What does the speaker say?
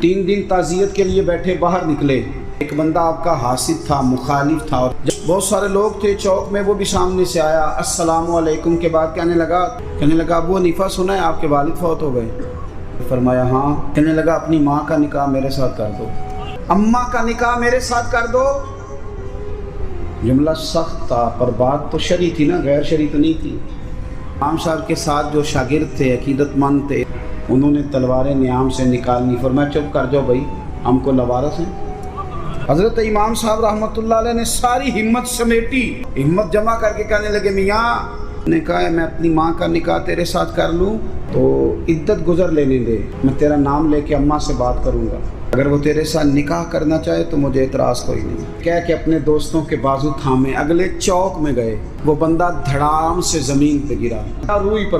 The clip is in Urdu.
3 دن تعزیت کے لیے بیٹھے باہر نکلے. ایک بندہ آپ کا حاسد تھا، مخالف تھا، اور بہت سارے لوگ تھے چوک میں. وہ بھی سامنے سے آیا، السلام علیکم کے بعد کہنے لگا ابو حنیفہ سنا ہے آپ کے والد فوت ہو گئے؟ فرمایا ہاں. کہنے لگا اپنی ماں کا نکاح میرے ساتھ کر دو، اماں کا نکاح میرے ساتھ کر دو. جملہ سخت تھا پر بات تو شرعی تھی نا، غیر شرعی تو نہیں تھی. امام صاحب کے ساتھ جو شاگرد تھے، عقیدت مند تھے، انہوں نے تلواریں نیام سے نکالنی. فرمایا چپ کر جاؤ بھائی، ہم کو لوارث ہیں. حضرت امام صاحب رحمۃ اللہ علیہ نے ساری ہمت سمیٹی، ہمت جمع کر کے کہنے لگے میاں نے کہا ہے میں اپنی ماں کا نکاح تیرے ساتھ کر لوں تو عدت گزر لینے دے، میں تیرا نام لے کے اماں سے بات کروں گا. اگر وہ تیرے ساتھ نکاح کرنا چاہے تو مجھے اعتراض کوئی نہیں. کہہ کے اپنے دوستوں کے بازو تھامے اگلے چوک میں گئے. وہ بندہ دھڑام سے زمین پہ گرا، روئی پر